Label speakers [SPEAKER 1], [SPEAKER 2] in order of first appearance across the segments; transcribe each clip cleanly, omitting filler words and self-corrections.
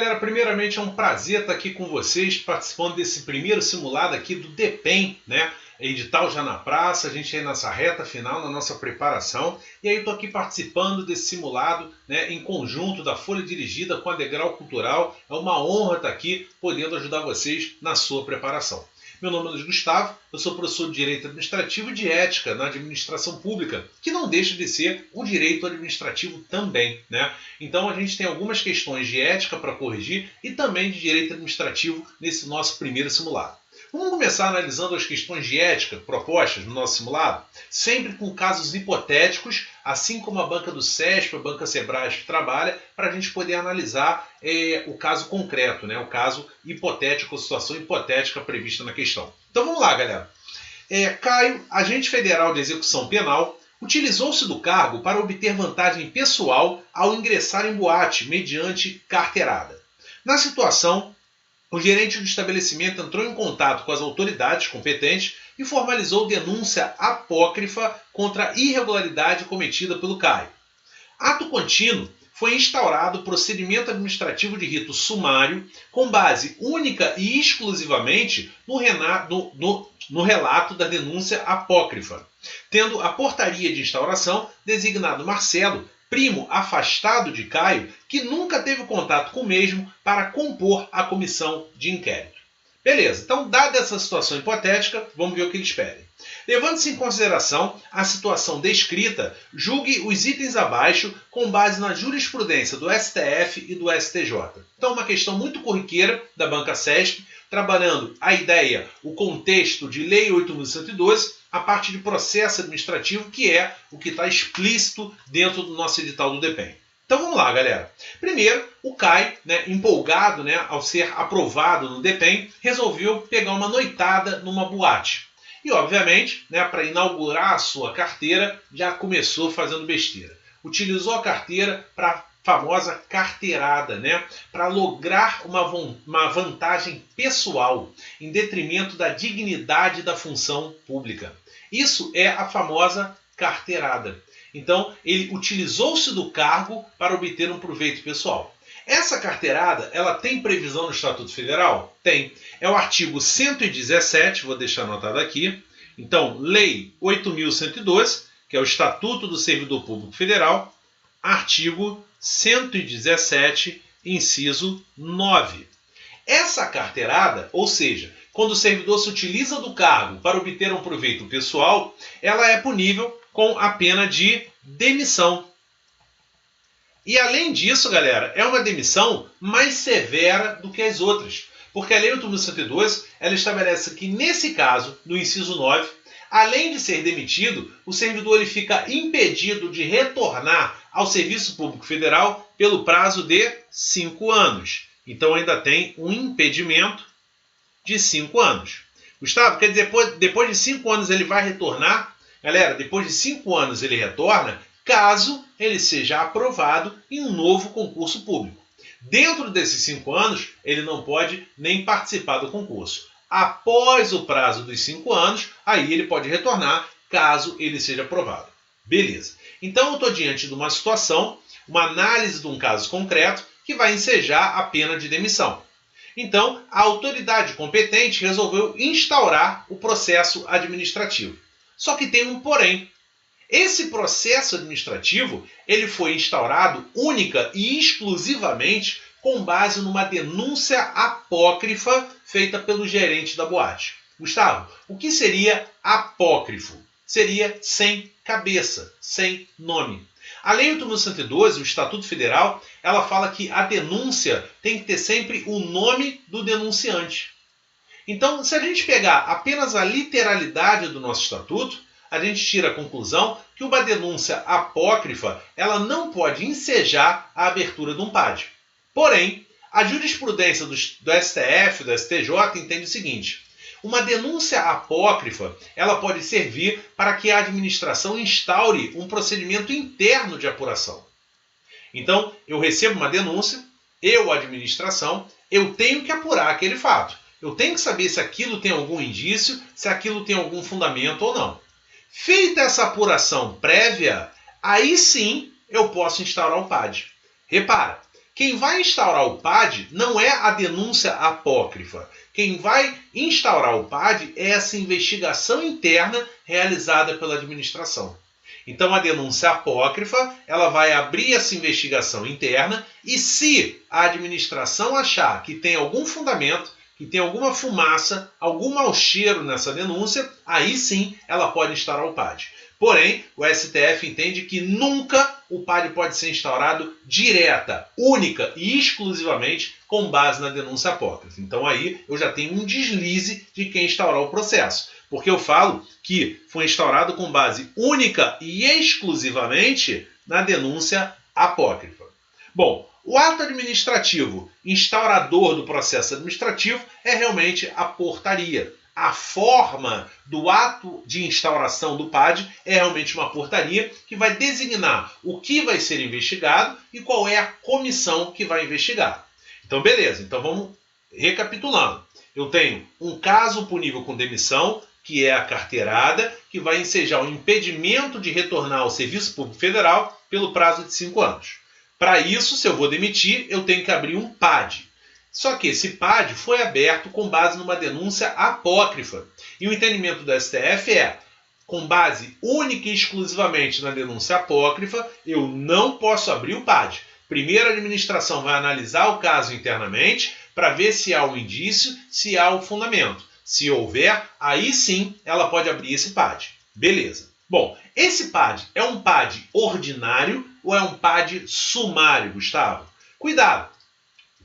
[SPEAKER 1] galera, primeiramente é um prazer estar aqui com vocês, participando desse primeiro simulado aqui do DEPEN, né? Edital já na praça, a gente aí nessa reta final, na nossa preparação. E aí eu estou aqui participando desse simulado, né, em conjunto da Folha Dirigida com a Degrau Cultural. É uma honra estar aqui, podendo ajudar vocês na sua preparação. Meu nome é Luiz Gustavo, eu sou professor de Direito Administrativo e de Ética na Administração Pública, que não deixa de ser um direito administrativo também, né? Então a gente tem algumas questões de ética para corrigir e também de direito administrativo nesse nosso primeiro simulado. Vamos começar analisando as questões de ética propostas no nosso simulado, sempre com casos hipotéticos, assim como a banca do SESP, a banca Sebrasp trabalha, para a gente poder analisar o caso concreto, né? O caso hipotético, a situação hipotética prevista na questão. Então vamos lá, galera. Caio, agente federal de execução penal, utilizou-se do cargo para obter vantagem pessoal ao ingressar em boate mediante carteirada. Na situação, o gerente do estabelecimento entrou em contato com as autoridades competentes e formalizou denúncia apócrifa contra a irregularidade cometida pelo Caio. Ato contínuo, foi instaurado procedimento administrativo de rito sumário com base única e exclusivamente no relato da denúncia apócrifa, tendo a portaria de instauração designado Marcelo, primo afastado de Caio, que nunca teve contato com o mesmo para compor a comissão de inquérito. Beleza, então, dada essa situação hipotética, vamos ver o que eles pedem. Levando-se em consideração a situação descrita, julgue os itens abaixo com base na jurisprudência do STF e do STJ. Então, uma questão muito corriqueira da banca SESP, trabalhando a ideia, o contexto de Lei 8.112, a parte de processo administrativo, que é o que está explícito dentro do nosso edital do DEPEN. Então vamos lá, galera. Primeiro, o Caio, empolgado, ao ser aprovado no DEPEN, resolveu pegar uma noitada numa boate. E, obviamente, para inaugurar a sua carteira, já começou fazendo besteira. Utilizou a carteira para a famosa carteirada, para lograr uma vantagem pessoal, em detrimento da dignidade da função pública. Isso é a famosa carteirada. Então, ele utilizou-se do cargo para obter um proveito pessoal. Essa carteirada, ela tem previsão no Estatuto Federal? Tem. É o artigo 117, vou deixar anotado aqui. Então, Lei 8.112, que é o Estatuto do Servidor Público Federal, artigo 117, inciso 9. Essa carteirada, ou seja, quando o servidor se utiliza do cargo para obter um proveito pessoal, ela é punível com a pena de demissão. E além disso, galera, é uma demissão mais severa do que as outras. Porque a Lei 8.112, ela estabelece que, nesse caso, no inciso 9, além de ser demitido, o servidor ele fica impedido de retornar ao Serviço Público Federal pelo prazo de 5 anos. Então ainda tem um impedimento de 5 anos. Gustavo, quer dizer, depois de 5 anos ele vai retornar? Galera, depois de 5 anos ele retorna, caso ele seja aprovado em um novo concurso público. Dentro desses 5 anos, ele não pode nem participar do concurso. Após o prazo dos 5 anos, aí ele pode retornar, caso ele seja aprovado. Beleza. Então eu estou diante de uma situação, uma análise de um caso concreto, que vai ensejar a pena de demissão. Então, a autoridade competente resolveu instaurar o processo administrativo. Só que tem um porém. Esse processo administrativo ele foi instaurado única e exclusivamente com base numa denúncia apócrifa feita pelo gerente da boate. Gustavo, o que seria apócrifo? Seria sem cabeça, sem nome. A Lei 8.112, o Estatuto Federal, ela fala que a denúncia tem que ter sempre o nome do denunciante. Então, se a gente pegar apenas a literalidade do nosso estatuto, a gente tira a conclusão que uma denúncia apócrifa ela não pode ensejar a abertura de um PAD. Porém, a jurisprudência do STF, do STJ, entende o seguinte: uma denúncia apócrifa ela pode servir para que a administração instaure um procedimento interno de apuração. Então, eu recebo uma denúncia, eu, administração, eu tenho que apurar aquele fato. Eu tenho que saber se aquilo tem algum indício, se aquilo tem algum fundamento ou não. Feita essa apuração prévia, aí sim eu posso instaurar o PAD. Repara, Quem vai instaurar o PAD não é a denúncia apócrifa. Quem vai instaurar o PAD é essa investigação interna realizada pela administração. Então a denúncia apócrifa, ela vai abrir essa investigação interna e se a administração achar que tem algum fundamento, que tem alguma fumaça, algum mau cheiro nessa denúncia, aí sim ela pode instaurar o PAD. Porém, o STF entende que nunca o PAD pode ser instaurado direta, única e exclusivamente com base na denúncia apócrifa. Então aí eu já tenho um deslize de quem instaurar o processo. Porque eu falo que foi instaurado com base única e exclusivamente na denúncia apócrifa. Bom, o ato administrativo instaurador do processo administrativo é realmente a portaria. A forma do ato de instauração do PAD é realmente uma portaria que vai designar o que vai ser investigado e qual é a comissão que vai investigar. Então, beleza. Então, vamos recapitulando. Eu tenho um caso punível com demissão, que é a carteirada, que vai ensejar o impedimento de retornar ao Serviço Público Federal pelo prazo de 5 anos. Para isso, se eu vou demitir, eu tenho que abrir um PAD. Só que esse PAD foi aberto com base numa denúncia apócrifa. E o entendimento do STF é, com base única e exclusivamente na denúncia apócrifa, eu não posso abrir o PAD. Primeiro a administração vai analisar o caso internamente para ver se há um indício, se há um fundamento. Se houver, aí sim ela pode abrir esse PAD. Beleza. Bom, esse PAD é um PAD ordinário ou é um PAD sumário, Gustavo? Cuidado!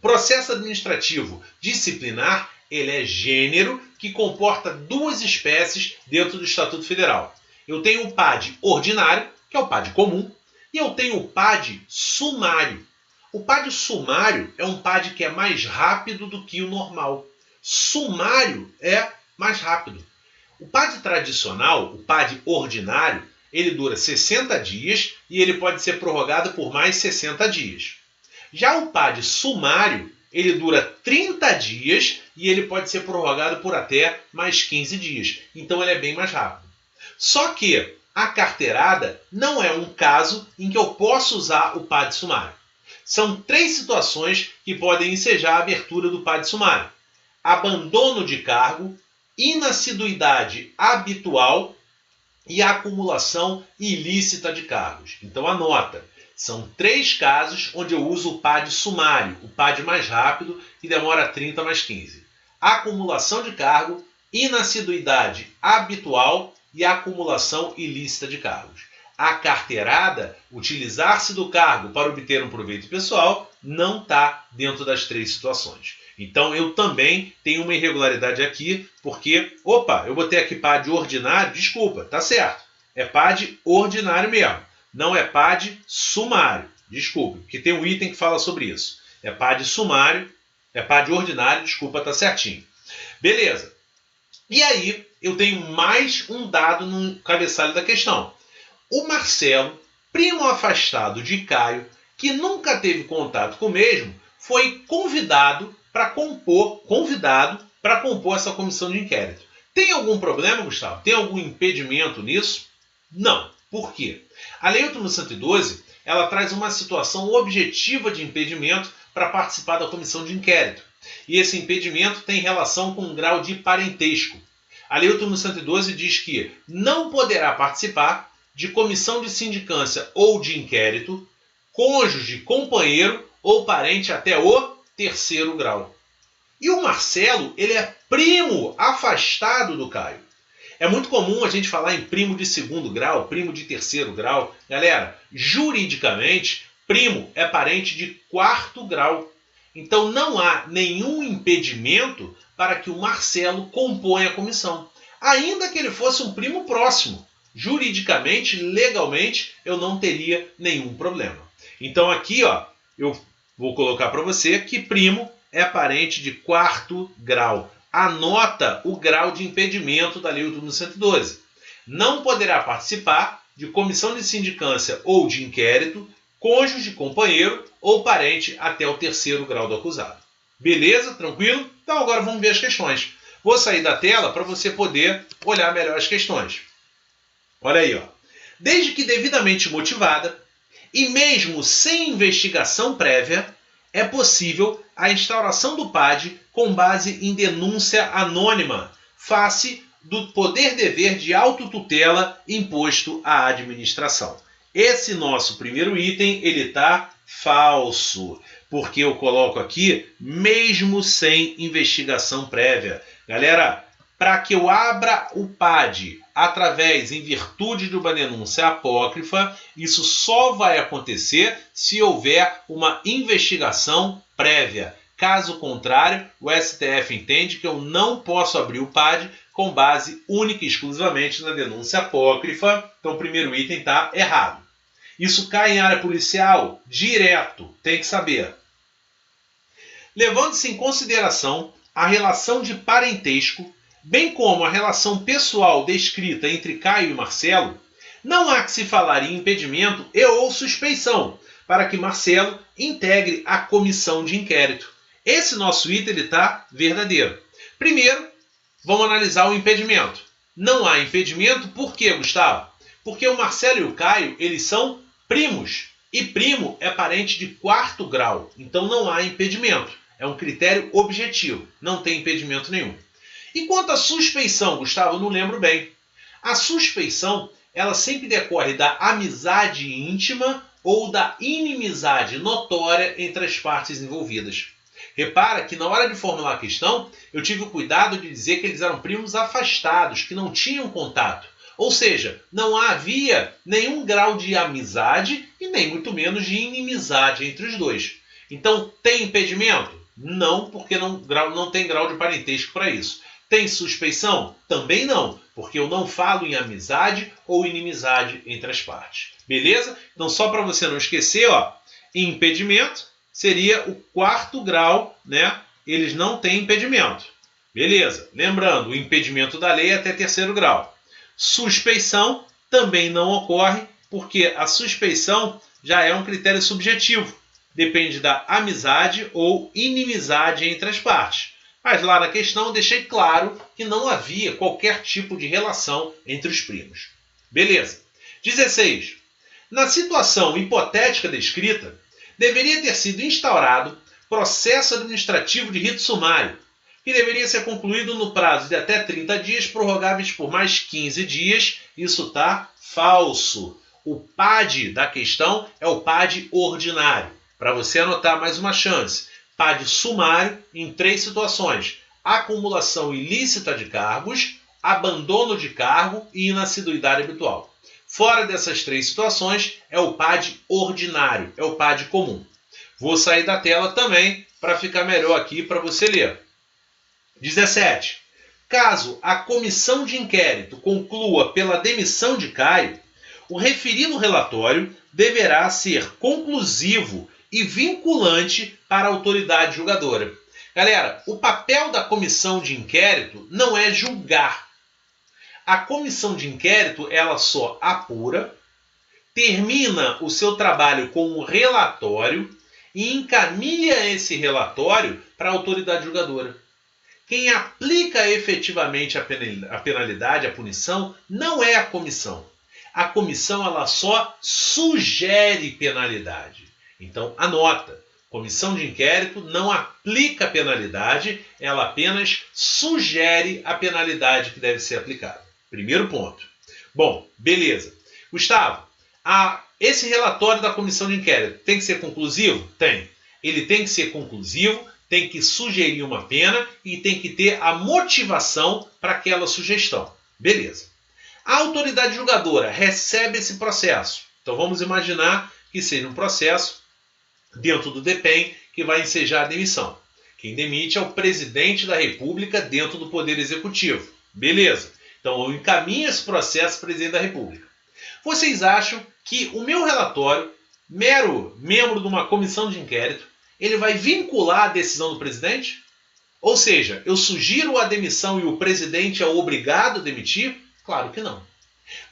[SPEAKER 1] Processo administrativo disciplinar, ele é gênero que comporta duas espécies dentro do Estatuto Federal. Eu tenho o PAD ordinário, que é o PAD comum, e eu tenho o PAD sumário. O PAD sumário é um PAD que é mais rápido do que o normal. Sumário é mais rápido. O PAD tradicional, o PAD ordinário, ele dura 60 dias e ele pode ser prorrogado por mais 60 dias. Já o PAD sumário, ele dura 30 dias e ele pode ser prorrogado por até mais 15 dias. Então ele é bem mais rápido. Só que a carteirada não é um caso em que eu posso usar o PAD sumário. São 3 situações que podem ensejar a abertura do PAD sumário: abandono de cargo, inassiduidade habitual e acumulação ilícita de cargos. Então anota, são 3 casos onde eu uso o PAD sumário, o PAD mais rápido, que demora 30 mais 15. Acumulação de cargo, inassiduidade habitual e acumulação ilícita de cargos. A carteirada, utilizar-se do cargo para obter um proveito pessoal, não está dentro das 3 situações. Então eu também tenho uma irregularidade aqui, porque, eu botei aqui PAD ordinário, desculpa, tá certo. É PAD ordinário mesmo, não é PAD sumário, desculpa, porque tem um item que fala sobre isso. É PAD sumário, é PAD ordinário, desculpa, tá certinho. Beleza. E aí eu tenho mais um dado no cabeçalho da questão. O Marcelo, primo afastado de Caio, que nunca teve contato com o mesmo, foi convidado para compor essa comissão de inquérito. Tem algum problema, Gustavo? Tem algum impedimento nisso? Não. Por quê? A Lei 8.112, ela traz uma situação objetiva de impedimento para participar da comissão de inquérito. E esse impedimento tem relação com um grau de parentesco. A Lei 8.112 diz que não poderá participar de comissão de sindicância ou de inquérito cônjuge, companheiro ou parente até o 3º grau. E o Marcelo, ele é primo afastado do Caio. É muito comum a gente falar em primo de 2º grau, primo de 3º grau. Galera, juridicamente, primo é parente de 4º grau. Então não há nenhum impedimento para que o Marcelo componha a comissão. Ainda que ele fosse um primo próximo. Juridicamente, legalmente, eu não teria nenhum problema. Então aqui, eu vou colocar para você que primo é parente de 4º grau. Anota o grau de impedimento da Lei 8.112. Não poderá participar de comissão de sindicância ou de inquérito, cônjuge, companheiro ou parente até o 3º grau do acusado. Beleza? Tranquilo? Então agora vamos ver as questões. Vou sair da tela para você poder olhar melhor as questões. Olha aí, Desde que devidamente motivada e mesmo sem investigação prévia, é possível a instauração do PAD com base em denúncia anônima, face do poder-dever de autotutela imposto à administração. Esse nosso primeiro item, ele está falso, porque eu coloco aqui, mesmo sem investigação prévia. Galera, para que eu abra o PAD através, em virtude de uma denúncia apócrifa, isso só vai acontecer se houver uma investigação prévia. Caso contrário, o STF entende que eu não posso abrir o PAD com base única e exclusivamente na denúncia apócrifa. Então o primeiro item está errado. Isso cai em área policial? Direto, tem que saber. Levando-se em consideração a relação de parentesco, bem como a relação pessoal descrita entre Caio e Marcelo, não há que se falar em impedimento e ou suspeição para que Marcelo integre a comissão de inquérito. Esse nosso item está verdadeiro. Primeiro, vamos analisar o impedimento. Não há impedimento, por quê, Gustavo? Porque o Marcelo e o Caio, eles são primos. E primo é parente de quarto grau. Então não há impedimento. É um critério objetivo. Não tem impedimento nenhum. E quanto à suspeição, Gustavo, eu não lembro bem. A suspeição, ela sempre decorre da amizade íntima ou da inimizade notória entre as partes envolvidas. Repara que na hora de formular a questão, eu tive o cuidado de dizer que eles eram primos afastados, que não tinham contato. Ou seja, não havia nenhum grau de amizade e nem muito menos de inimizade entre os dois. Então, tem impedimento? Não, porque não tem grau de parentesco para isso. Tem suspeição? Também não, porque eu não falo em amizade ou inimizade entre as partes. Beleza? Então, só para você não esquecer, impedimento seria o quarto grau, né? Eles não têm impedimento. Beleza? Lembrando, o impedimento da lei é até terceiro grau. Suspeição também não ocorre, porque a suspeição já é um critério subjetivo. Depende da amizade ou inimizade entre as partes. Mas lá na questão eu deixei claro que não havia qualquer tipo de relação entre os primos. Beleza. 16. Na situação hipotética descrita, deveria ter sido instaurado processo administrativo de rito sumário, que deveria ser concluído no prazo de até 30 dias, prorrogáveis por mais 15 dias. Isso está falso. O PAD da questão é o PAD ordinário. Para você anotar mais uma chance. PAD sumário em 3 situações: acumulação ilícita de cargos, abandono de cargo e inassiduidade habitual. Fora dessas 3 situações, é o PAD ordinário, é o PAD comum. Vou sair da tela também para ficar melhor aqui para você ler. 17. Caso a comissão de inquérito conclua pela demissão de Caio, o referido relatório deverá ser conclusivo e vinculante para a autoridade julgadora. Galera, o papel da comissão de inquérito não é julgar. A comissão de inquérito, ela só apura, termina o seu trabalho com um relatório e encaminha esse relatório para a autoridade julgadora. Quem aplica efetivamente a penalidade, a punição, não é a comissão. A comissão, ela só sugere penalidade. Então, anota. Comissão de inquérito não aplica a penalidade, ela apenas sugere a penalidade que deve ser aplicada. Primeiro ponto. Bom, beleza. Gustavo, esse relatório da comissão de inquérito tem que ser conclusivo? Tem. Ele tem que ser conclusivo, tem que sugerir uma pena e tem que ter a motivação para aquela sugestão. Beleza. A autoridade julgadora recebe esse processo. Então vamos imaginar que seja um processo dentro do DEPEN que vai ensejar a demissão. Quem demite é o presidente da República dentro do Poder Executivo. Beleza. Então eu encaminho esse processo para o presidente da República. Vocês acham que o meu relatório, mero membro de uma comissão de inquérito, ele vai vincular a decisão do presidente? Ou seja, eu sugiro a demissão e o presidente é obrigado a demitir? Claro que não.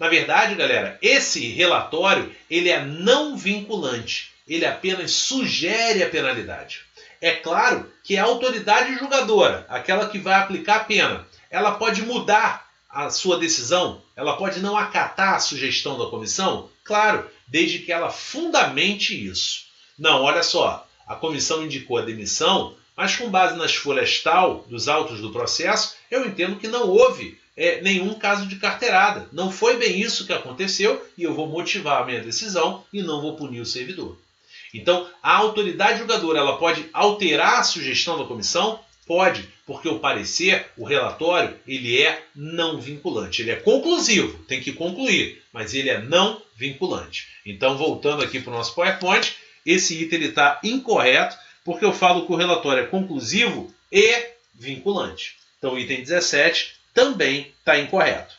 [SPEAKER 1] Na verdade, galera, esse relatório ele é não vinculante. Ele apenas sugere a penalidade. É claro que a autoridade julgadora, aquela que vai aplicar a pena, ela pode mudar a sua decisão, ela pode não acatar a sugestão da comissão, claro, desde que ela fundamente isso. Não, olha só, a comissão indicou a demissão, mas com base nas folhas tal dos autos do processo, eu entendo que não houve nenhum caso de carteirada. Não foi bem isso que aconteceu e eu vou motivar a minha decisão e não vou punir o servidor. Então, a autoridade julgadora ela pode alterar a sugestão da comissão? Pode, porque o parecer, o relatório, ele é não vinculante. Ele é conclusivo, tem que concluir, mas ele é não vinculante. Então, voltando aqui para o nosso PowerPoint, esse item está incorreto, porque eu falo que o relatório é conclusivo e vinculante. Então, o item 17 também está incorreto.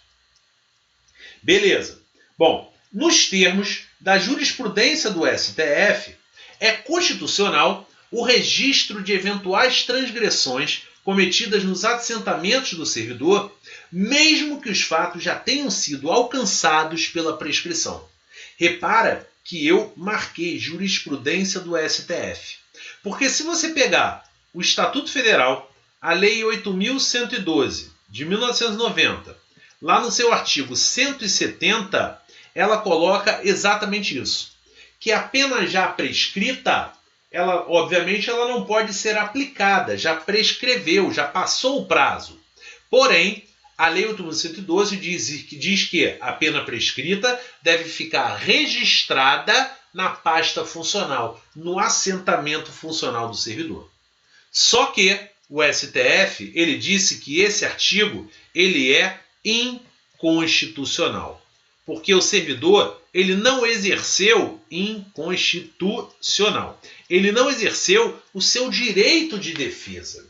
[SPEAKER 1] Beleza. Bom, nos termos da jurisprudência do STF, é constitucional o registro de eventuais transgressões cometidas nos assentamentos do servidor, mesmo que os fatos já tenham sido alcançados pela prescrição. Repara que eu marquei jurisprudência do STF. Porque se você pegar o Estatuto Federal, a Lei 8.112, de 1990, lá no seu artigo 170, ela coloca exatamente isso. Que a pena já prescrita, obviamente ela não pode ser aplicada, já prescreveu, já passou o prazo. Porém, a Lei 8.112 diz que a pena prescrita deve ficar registrada na pasta funcional, no assentamento funcional do servidor. Só que o STF ele disse que esse artigo ele é inconstitucional, porque o servidor ele não exerceu inconstitucional. Ele não exerceu o seu direito de defesa.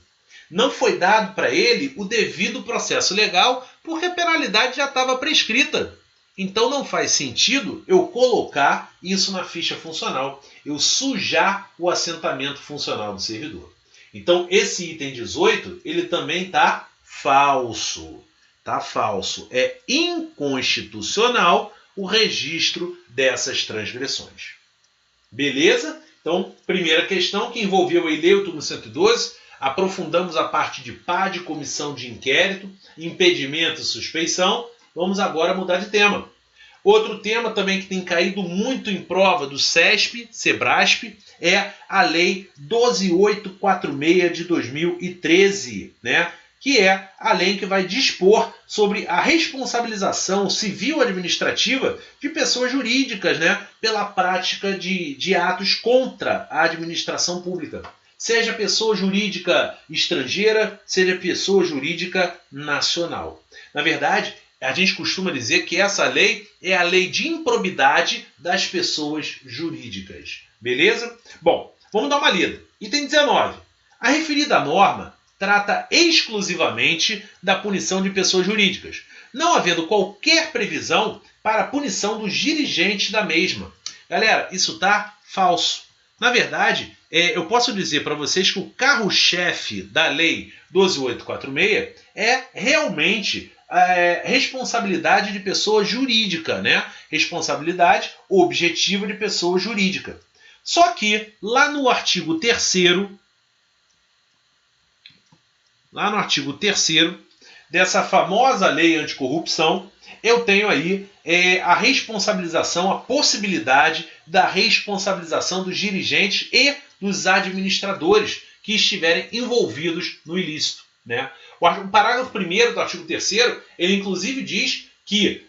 [SPEAKER 1] Não foi dado para ele o devido processo legal, porque a penalidade já estava prescrita. Então não faz sentido eu colocar isso na ficha funcional, eu sujar o assentamento funcional do servidor. Então esse item 18, ele também está falso. Está falso. É inconstitucional o registro dessas transgressões. Beleza? Então, primeira questão que envolveu a Lei 8.112, aprofundamos a parte de PAD, comissão de inquérito, impedimento e suspeição. Vamos agora mudar de tema. Outro tema também que tem caído muito em prova do CESP, SEBRASP, é a Lei 12.846 de 2013, né? Que é a lei que vai dispor sobre a responsabilização civil administrativa de pessoas jurídicas, né, pela prática de atos contra a administração pública. Seja pessoa jurídica estrangeira, seja pessoa jurídica nacional. Na verdade, a gente costuma dizer que essa lei é a lei de improbidade das pessoas jurídicas. Beleza? Bom, vamos dar uma lida. Item 19. A referida norma trata exclusivamente da punição de pessoas jurídicas, não havendo qualquer previsão para a punição dos dirigentes da mesma. Galera, isso está falso. Na verdade, eu posso dizer para vocês que o carro-chefe da Lei 12.846 é realmente responsabilidade de pessoa jurídica, né? Responsabilidade objetiva de pessoa jurídica. Só que, lá no artigo 3º, dessa famosa lei anticorrupção, eu tenho aí a responsabilização, a possibilidade da responsabilização dos dirigentes e dos administradores que estiverem envolvidos no ilícito, né? O parágrafo 1º do artigo 3º, ele inclusive diz que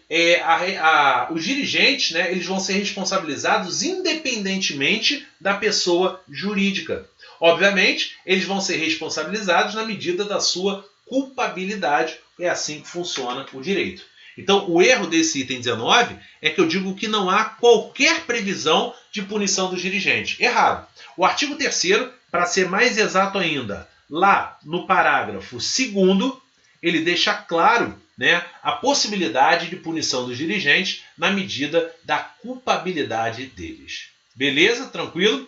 [SPEAKER 1] os dirigentes, né, eles vão ser responsabilizados independentemente da pessoa jurídica. Obviamente, eles vão ser responsabilizados na medida da sua culpabilidade. É assim que funciona o direito. Então, o erro desse item 19 é que eu digo que não há qualquer previsão de punição dos dirigentes. Errado. O artigo 3º, para ser mais exato ainda, lá no parágrafo 2º, ele deixa claro, né, a possibilidade de punição dos dirigentes na medida da culpabilidade deles. Beleza? Tranquilo?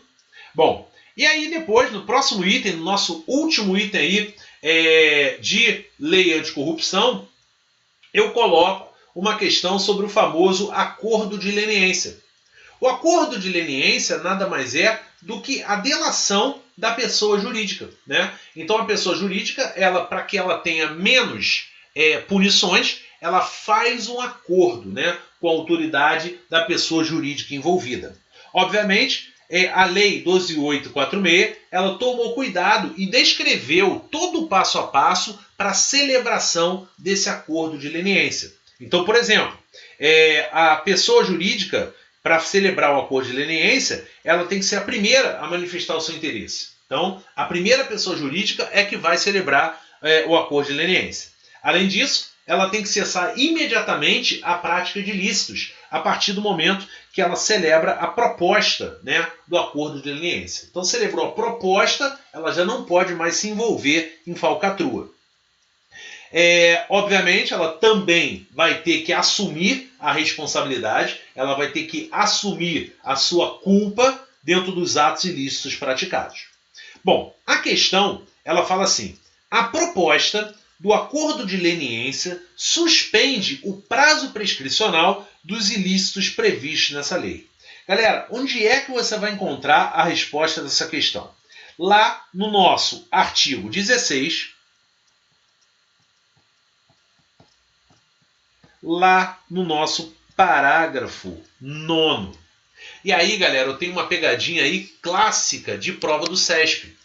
[SPEAKER 1] Bom, e aí depois, no próximo item, no nosso último item aí, de lei anticorrupção, eu coloco uma questão sobre o famoso acordo de leniência. O acordo de leniência nada mais é do que a delação da pessoa jurídica, né? Então a pessoa jurídica, para que ela tenha menos punições, ela faz um acordo, né, com a autoridade da pessoa jurídica envolvida. Obviamente, a Lei 12.846, ela tomou cuidado e descreveu todo o passo a passo para a celebração desse acordo de leniência. Então, por exemplo, a pessoa jurídica, para celebrar o acordo de leniência, ela tem que ser a primeira a manifestar o seu interesse. Então, a primeira pessoa jurídica é que vai celebrar o acordo de leniência. Além disso, ela tem que cessar imediatamente a prática de ilícitos, a partir do momento que ela celebra a proposta, né, do acordo de leniência. Então, celebrou a proposta, ela já não pode mais se envolver em falcatrua. Obviamente, ela também vai ter que assumir a responsabilidade, ela vai ter que assumir a sua culpa dentro dos atos ilícitos praticados. Bom, a questão, ela fala assim: a proposta do acordo de leniência suspende o prazo prescricional dos ilícitos previstos nessa lei. Galera, onde é que você vai encontrar a resposta dessa questão? Lá no nosso artigo 16, lá no nosso parágrafo 9º. E aí, galera, eu tenho uma pegadinha aí clássica de prova do SESP.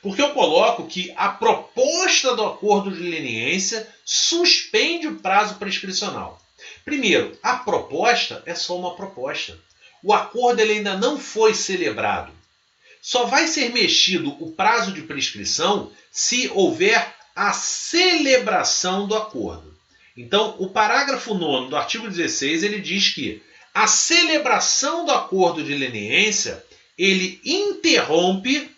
[SPEAKER 1] Porque eu coloco que a proposta do acordo de leniência suspende o prazo prescricional. Primeiro, a proposta é só uma proposta. O acordo ele ainda não foi celebrado. Só vai ser mexido o prazo de prescrição se houver a celebração do acordo. Então, o parágrafo 9º do artigo 16, ele diz que a celebração do acordo de leniência, ele interrompe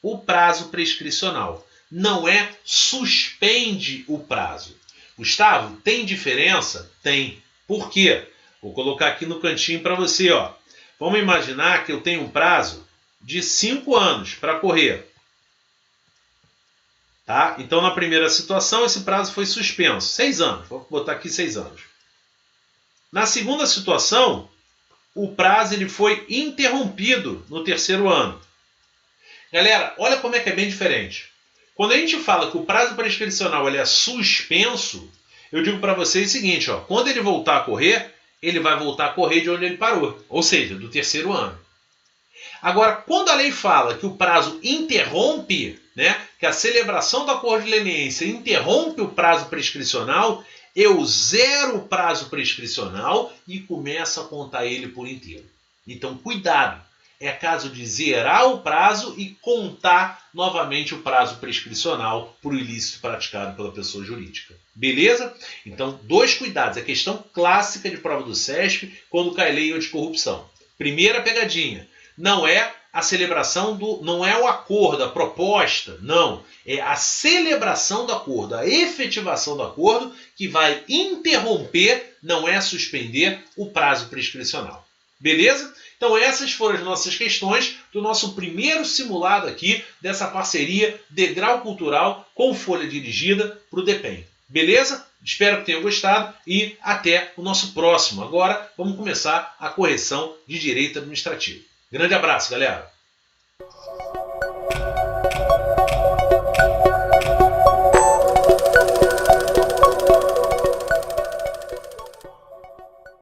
[SPEAKER 1] o prazo prescricional. Não é suspende o prazo. Gustavo, tem diferença? Tem. Por quê? Vou colocar aqui no cantinho para você. Ó. Vamos imaginar que eu tenho um prazo de 5 anos para correr. Tá? Então, na primeira situação, esse prazo foi suspenso. 6 anos. Vou botar aqui 6 anos. Na segunda situação, o prazo ele foi interrompido no terceiro ano. Galera, olha como é que é bem diferente. Quando a gente fala que o prazo prescricional ele é suspenso, eu digo para vocês o seguinte, ó, quando ele voltar a correr, ele vai voltar a correr de onde ele parou, ou seja, do terceiro ano. Agora, quando a lei fala que o prazo interrompe, né, que a celebração do acordo de leniência interrompe o prazo prescricional, eu zero o prazo prescricional e começo a contar ele por inteiro. Então, cuidado. É caso de zerar o prazo e contar novamente o prazo prescricional por ilícito praticado pela pessoa jurídica. Beleza? Então, 2 cuidados. É questão clássica de prova do SESP quando cai lei anticorrupção. Primeira pegadinha. Não é a celebração não é o acordo, a proposta. Não. É a celebração do acordo, a efetivação do acordo que vai interromper, não é suspender, o prazo prescricional. Beleza? Então essas foram as nossas questões do nosso primeiro simulado aqui dessa parceria Degrau Cultural com Folha Dirigida para o DEPEN. Beleza? Espero que tenham gostado e até o nosso próximo. Agora vamos começar a correção de direito administrativo. Grande abraço, galera!